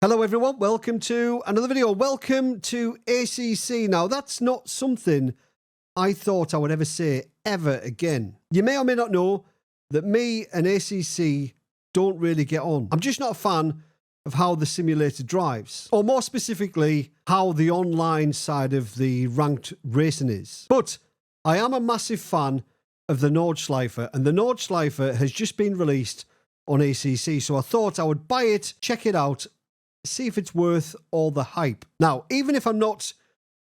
Hello everyone, welcome to another video. Welcome to ACC. Now that's not something I thought I would ever say ever again. You may or may not know that me and ACC don't really get on. I'm just not a fan of how the simulator drives, or more specifically, how the online side of the ranked racing is. But I am a massive fan of the Nordschleife, and the Nordschleife has just been released on ACC, so I thought I would buy it, check it out, see if it's worth all the hype. Now, even if I'm not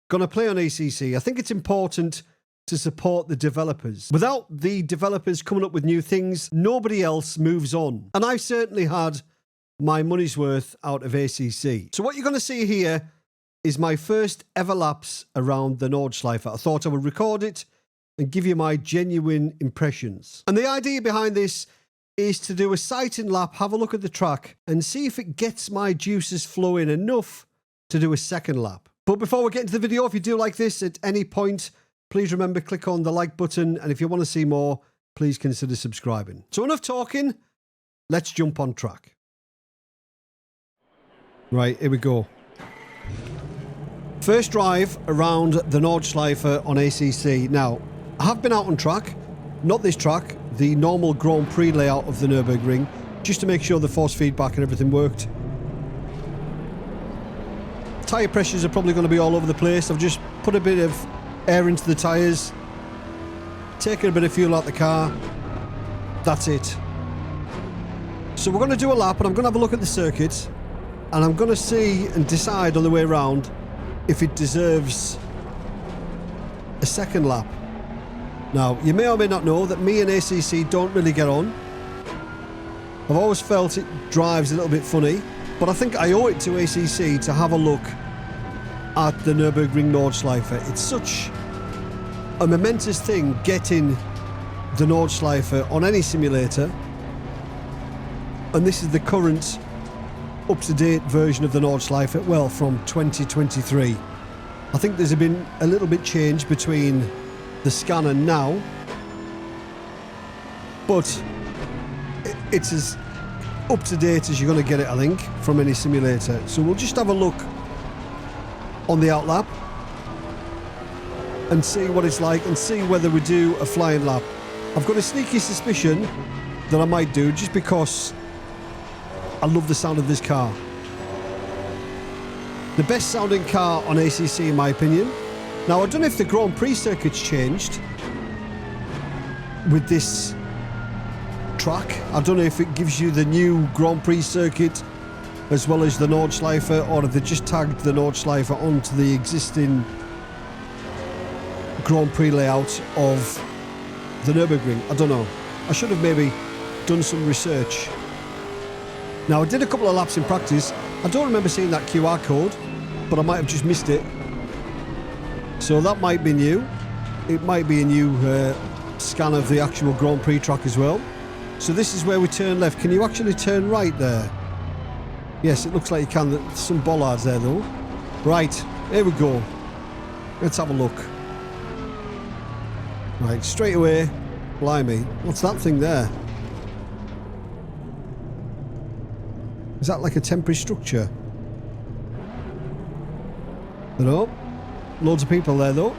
going to play on ACC, I think it's important to support the developers. Without the developers coming up with new things, nobody else moves on. And I've certainly had my money's worth out of ACC. So what you're going to see here is my first ever laps around the Nordschleife. I thought I would record it and give you my genuine impressions. And the idea behind this is to do a sighting lap, have a look at the track, and see if it gets my juices flowing enough to do a second lap. But before we get into the video, if you do like this at any point, please remember, click on the like button, and if you want to see more, please consider subscribing. So enough talking, let's jump on track. Right, here we go. First drive around the Nordschleife on ACC. Now, I have been out on track, not this track, the normal Grand Prix layout of the Nürburgring, just to make sure the force feedback and everything worked. Tyre pressures are probably going to be all over the place. I've just put a bit of air into the tyres, taken a bit of fuel out the car. That's it. So we're going to do a lap, and I'm going to have a look at the circuit, and I'm going to see and decide on the way around if it deserves a second lap. Now, you may or may not know that me and ACC don't really get on. I've always felt it drives a little bit funny, but I think I owe it to ACC to have a look at the Nürburgring Nordschleife. It's such a momentous thing getting the Nordschleife on any simulator, and this is the current up-to-date version of the Nordschleife, well, from 2023. I think there's been a little bit change between the scanner now, but it's as up to date as you're going to get it, I think, from any simulator. So we'll just have a look on the outlap and see what it's like, and see whether we do a flying lap. I've got a sneaky suspicion that I might do, just because I love the sound of this car. The best sounding car on ACC, in my opinion. Now, I don't know if the Grand Prix circuit's changed with this track. I don't know if it gives you the new Grand Prix circuit as well as the Nordschleife, or if they just tagged the Nordschleife onto the existing Grand Prix layout of the Nürburgring. I don't know. I should have maybe done some research. Now, I did a couple of laps in practice. I don't remember seeing that QR code, but I might have just missed it. So that might be new. It might be a new scan of the actual Grand Prix track as well. So this is where we turn left. Can you actually turn right there? Yes, it looks like you can. There's some bollards there though. Right, here we go. Let's have a look. Right, straight away. Blimey, what's that thing there? Is that like a temporary structure? Hello? Loads of people there though.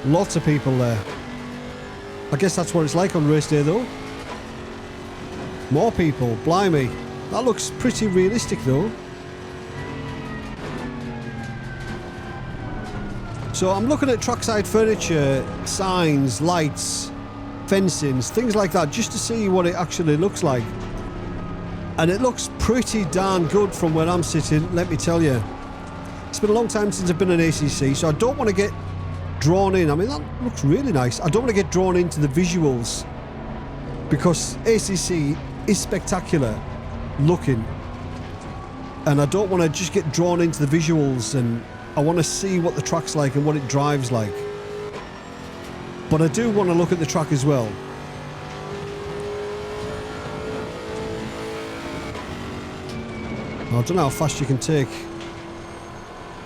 Lots of people there. I guess that's what it's like on race day though. More people, blimey. That looks pretty realistic though. So I'm looking at trackside furniture, signs, lights, fencings, things like that, just to see what it actually looks like. And it looks pretty darn good from where I'm sitting, let me tell you. It's been a long time since I've been in ACC, so I don't want to get drawn in. I mean, that looks really nice. I don't want to get drawn into the visuals, because ACC is spectacular looking. And I don't want to just get drawn into the visuals, and I want to see what the track's like and what it drives like. But I do want to look at the track as well. I don't know how fast you can take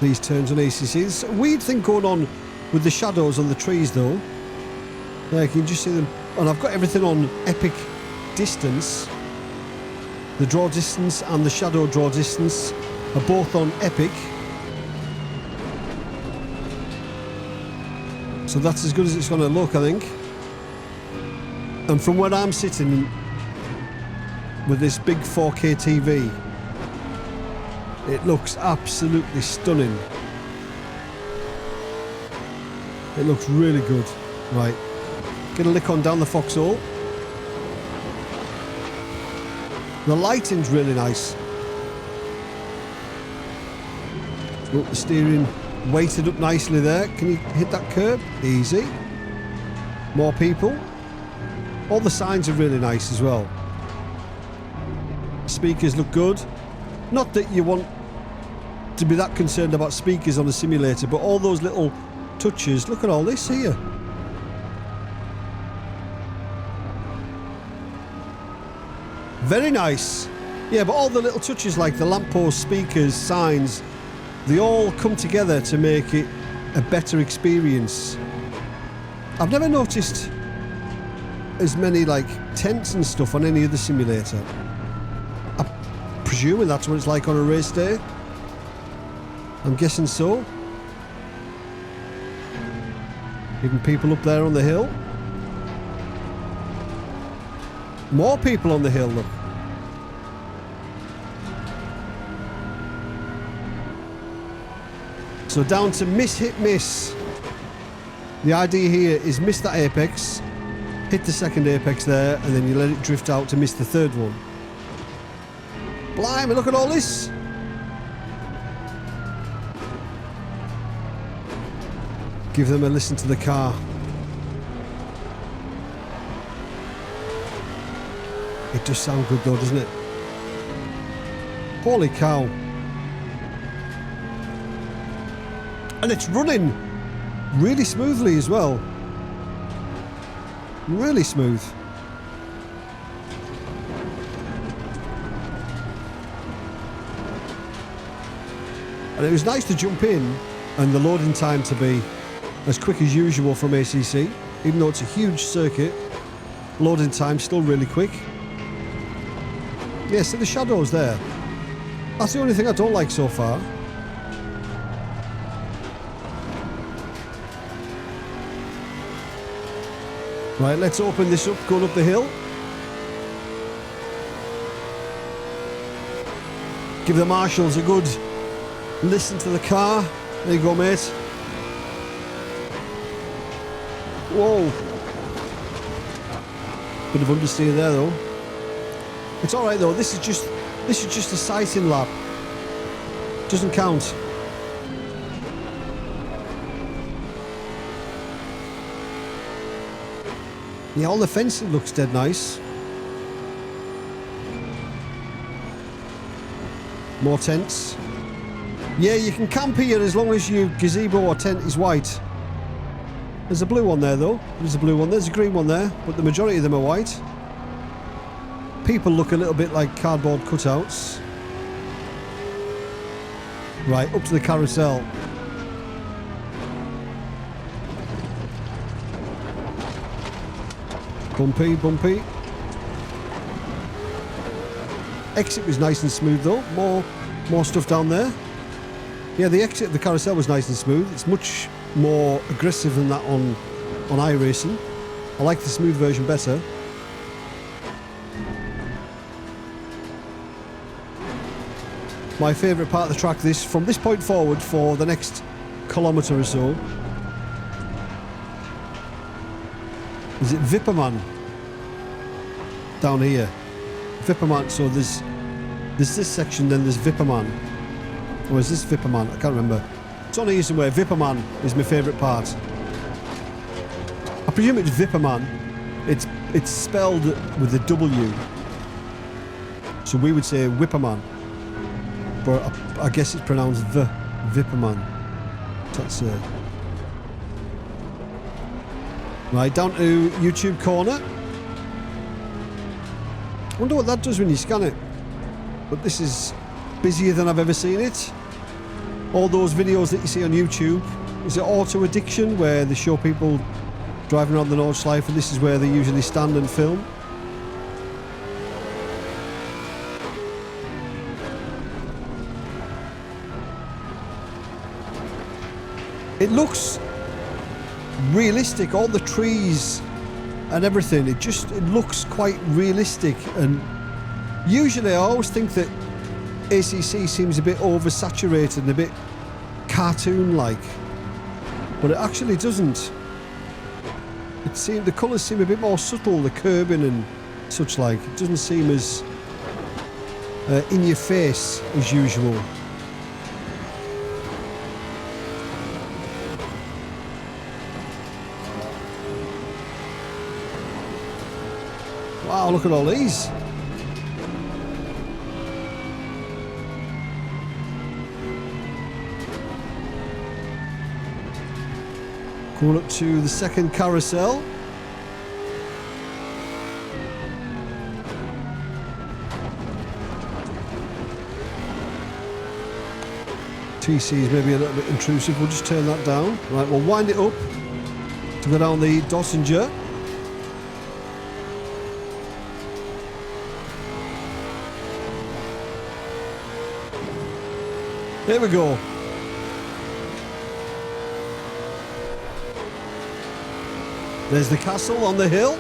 these turns on ACC. There's a weird thing going on with the shadows on the trees though. There, you can just see them. And I've got everything on epic distance. The draw distance and the shadow draw distance are both on epic. So that's as good as it's going to look, I think. And from where I'm sitting with this big 4K TV, it looks absolutely stunning. It looks really good. Right, get a lick on down the foxhole. The lighting's really nice. Look, the steering weighted up nicely there. Can you hit that curb? Easy. More people. All the signs are really nice as well. Speakers look good. Not that you want to be that concerned about speakers on a simulator, but all those little touches. Look at all this here. Very nice. Yeah, but all the little touches like the lamppost, speakers, signs, they all come together to make it a better experience. I've never noticed as many like tents and stuff on any other simulator. I'm presuming that's what it's like on a race day. I'm guessing so. Even people up there on the hill. More people on the hill, look. So down to miss, hit, miss. The idea here is miss that apex, hit the second apex there, and then you let it drift out to miss the third one. Blimey, look at all this. Give them a listen to the car. It does sound good though, doesn't it? Holy cow. And it's running really smoothly as well. Really smooth. And it was nice to jump in and the loading time to be as quick as usual from ACC. Even though it's a huge circuit, loading time still really quick. Yeah, see the shadows there. That's the only thing I don't like so far. Right, let's open this up, going up the hill. Give the marshals a good listen to the car. There you go, mate. Whoa. Bit of understeer there though. It's alright though, this is just a sighting lap. Doesn't count. Yeah, all the fencing looks dead nice. More tents. Yeah, you can camp here as long as your gazebo or tent is white. There's a blue one there though. There's a blue one, there's a green one there, but the majority of them are white. People look a little bit like cardboard cutouts. Right, up to the carousel. Bumpy, bumpy. Exit was nice and smooth though. More stuff down there. Yeah, the exit of the carousel was nice and smooth. It's much more aggressive than that on iRacing. I like the smooth version better. My favourite part of the track, from this point forward for the next kilometre or so. Is it Vipperman? Down here. Vipperman, so there's this section, then there's Vipperman. Or is this Vipperman? I can't remember. It's on here somewhere. Vipperman is my favourite part. I presume it's Vipperman. It's spelled with a W. So we would say Whipperman. But I guess it's pronounced Vipperman. That's right, down to YouTube corner. I wonder what that does when you scan it. But this is busier than I've ever seen it. All those videos that you see on YouTube. Is it auto addiction where they show people driving around the Nordschleife and this is where they usually stand and film? It looks realistic, all the trees and everything. It looks quite realistic, and usually I always think that ACC seems a bit oversaturated and a bit cartoon-like, but it actually doesn't. The colours seem a bit more subtle, the curbing and such like. It doesn't seem as in your face as usual. Wow, look at all these. Going up to the second carousel. TC is maybe a little bit intrusive. We'll just turn that down. Right, we'll wind it up to go down the Dossinger. There we go. There's the castle on the hill.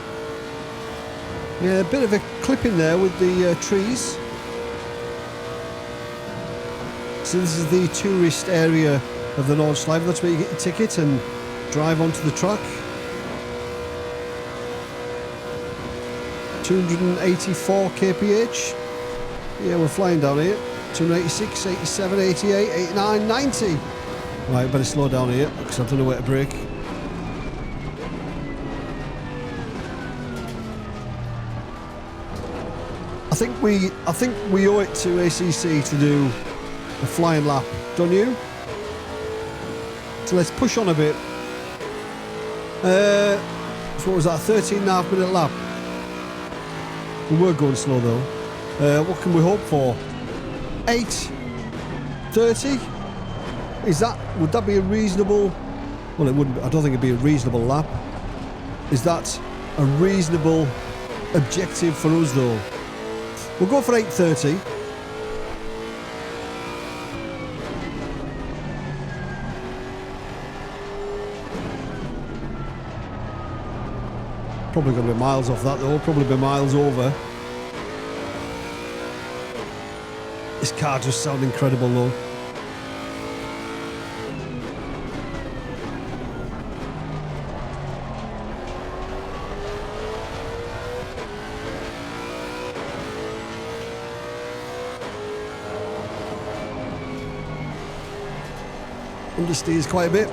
Yeah, a bit of a clip in there with the trees. So this is the tourist area of the Nordschleife. That's where you get your ticket and drive onto the track. 284 kph. Yeah, we're flying down here. 286, 87, 88, 89, 90. Right, better slow down here because I don't know where to brake. I think we owe it to ACC to do a flying lap, don't you? So let's push on a bit. So what was that, 13.5 minute lap? We were going slow though. What can we hope for? 8:30? Would that be a reasonable? Well, it wouldn't. I don't think it'd be a reasonable lap. Is that a reasonable objective for us though? We'll go for 8:30. Probably going to be miles off that though, probably be miles over. This car just sounds incredible though. Understeers quite a bit.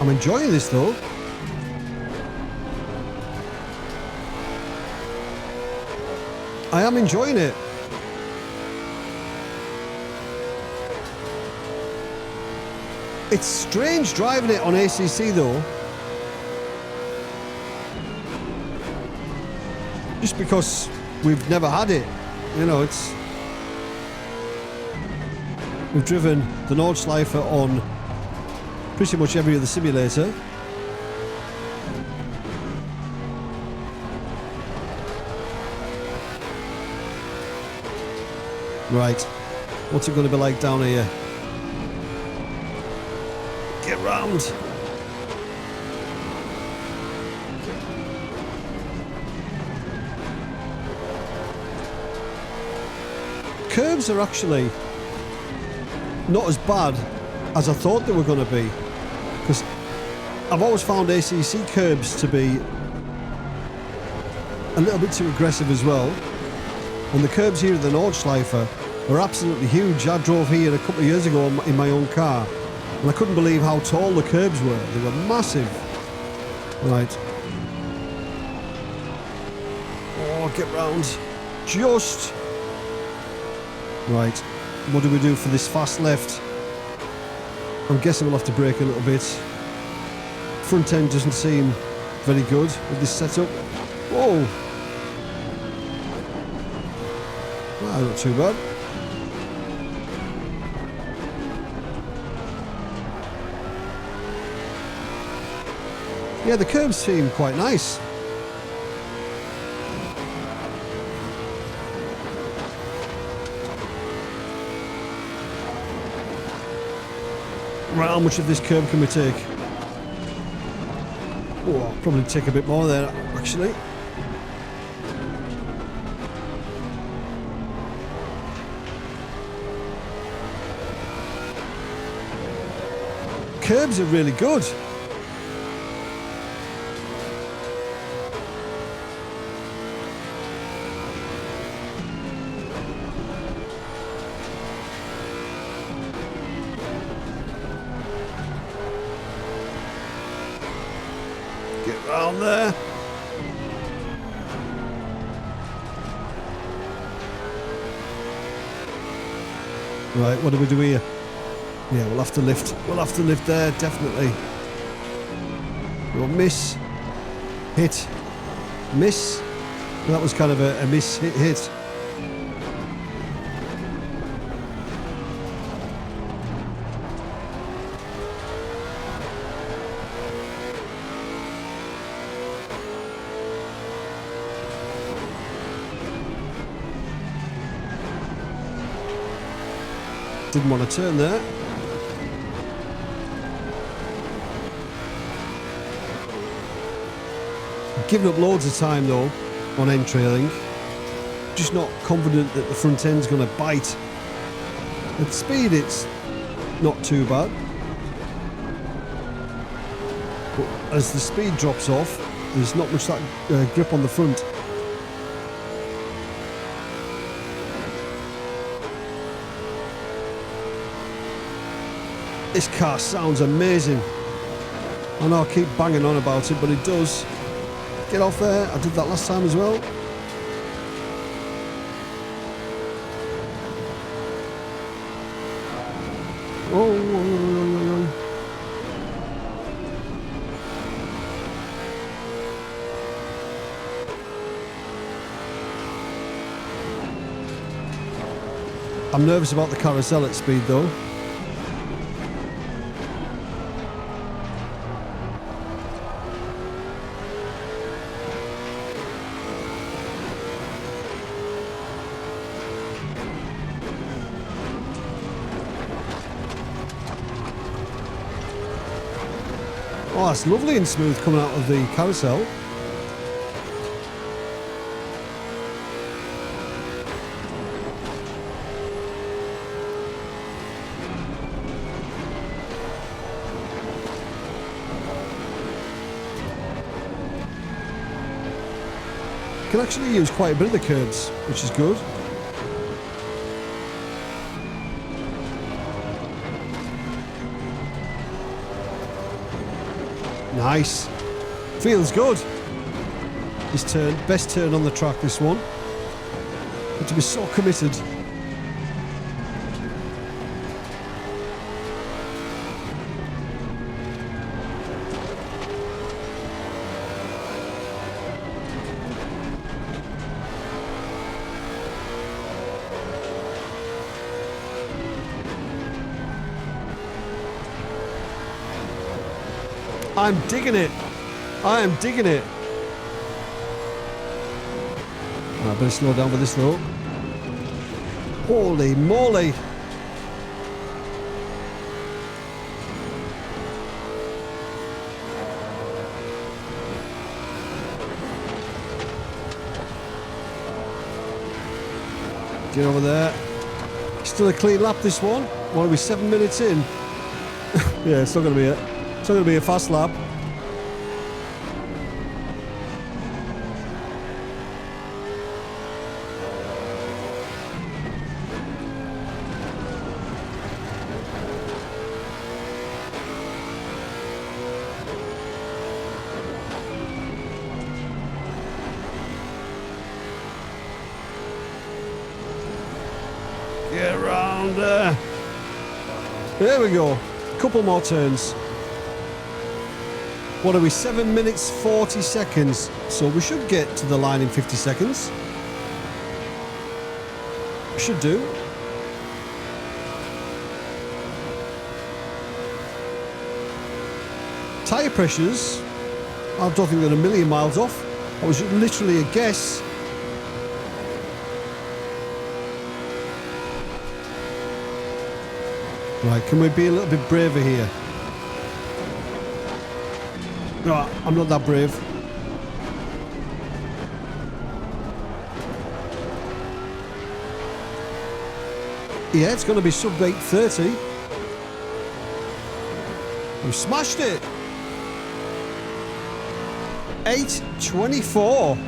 I'm enjoying this though. I am enjoying it. It's strange driving it on ACC though. Just because we've never had it. You know, we've driven the Nordschleife on pretty much every other simulator. Right, what's it going to be like down here? Get round. Curves are actually not as bad as I thought they were going to be, because I've always found ACC curbs to be a little bit too aggressive as well. And the curbs here at the Nordschleife are absolutely huge. I drove here a couple of years ago in my own car and I couldn't believe how tall the curbs were. They were massive. Right. Oh, get round. Just. Right. What do we do for this fast left? I'm guessing we'll have to brake a little bit. Front end doesn't seem very good with this setup. Whoa. Well, not too bad. Yeah, the curbs seem quite nice. Right, how much of this curb can we take? Oh, I'll probably take a bit more there, actually. Curbs are really good. Get round there. Right, what do we do here? Yeah, we'll have to lift. We'll have to lift there, definitely. We'll miss, hit, miss. That was kind of a miss, hit. Didn't want to turn there. Giving up loads of time though on end trailing. Just not confident that the front end's going to bite. At speed it's not too bad. But as the speed drops off, there's not much that grip on the front. This car sounds amazing. I know I keep banging on about it, but it does. Get off there. I did that last time as well. Oh. I'm nervous about the carousel at speed though. Oh, that's lovely and smooth coming out of the carousel. Can actually use quite a bit of the curbs, which is good. Nice. Feels good. This turn, best turn on the track, this one. But to be so committed. I'm digging it. I am digging it. I better slow down for this though. Holy moly. Get over there. Still a clean lap this one. What are we, 7 minutes in? Yeah, it's not going to be it. It's not going to be a fast lap. Get around there. There we go. Couple more turns. What are we, 7 minutes 40 seconds? So we should get to the line in 50 seconds. Should do. Tyre pressures, I don't think they're a million miles off. That was literally a guess. Right, can we be a little bit braver here? No, I'm not that brave. Yeah, it's going to be sub 8:30. We smashed it. 8:24.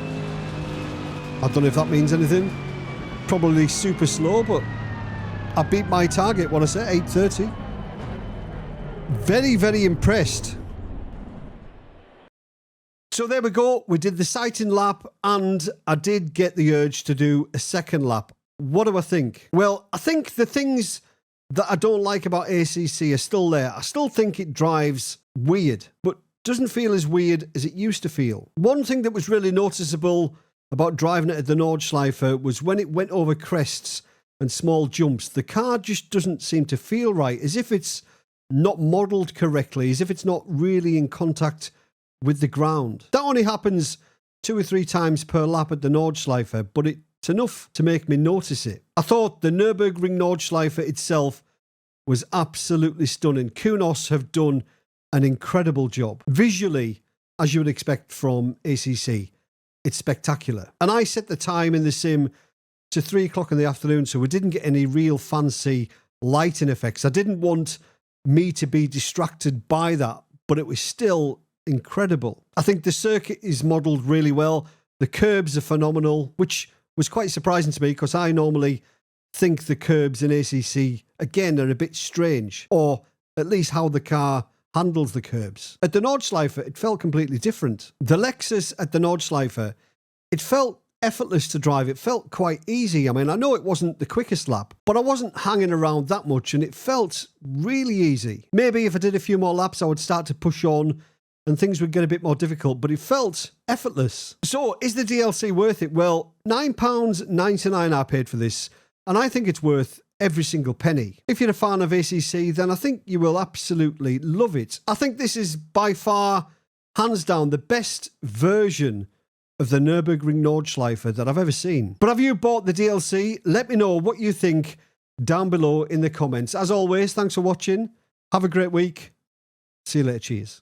I don't know if that means anything. Probably super slow, but I beat my target. What I said, 8:30. Very, very impressed. So there we go. We did the sighting lap, and I did get the urge to do a second lap. What do I think? Well, I think the things that I don't like about ACC are still there. I still think it drives weird, but doesn't feel as weird as it used to feel. One thing that was really noticeable about driving it at the Nordschleife was when it went over crests and small jumps, the car just doesn't seem to feel right, as if it's not modelled correctly, as if it's not really in contact with the ground. That only happens 2 or 3 times per lap at the Nordschleife, but it's enough to make me notice it. I thought the Nürburgring Nordschleife itself was absolutely stunning. Kunos have done an incredible job. Visually, as you would expect from ACC, it's spectacular. And I set the time in the sim to 3 o'clock in the afternoon, so we didn't get any real fancy lighting effects. I didn't want me to be distracted by that, but it was still incredible. I think the circuit is modelled really well. The curbs are phenomenal, which was quite surprising to me because I normally think the curbs in ACC, again, are a bit strange, or at least how the car handles the curbs. At the Nordschleife, it felt completely different. The Lexus at the Nordschleife, it felt effortless to drive. It felt quite easy. I mean, I know it wasn't the quickest lap, but I wasn't hanging around that much, and it felt really easy. Maybe if I did a few more laps, I would start to push on and things would get a bit more difficult, but it felt effortless. So, is the DLC worth it? Well, £9.99 I paid for this, and I think it's worth every single penny. If you're a fan of ACC, then I think you will absolutely love it. I think this is by far, hands down, the best version of the Nürburgring Nordschleife that I've ever seen. But have you bought the DLC? Let me know what you think down below in the comments. As always, thanks for watching. Have a great week. See you later. Cheers.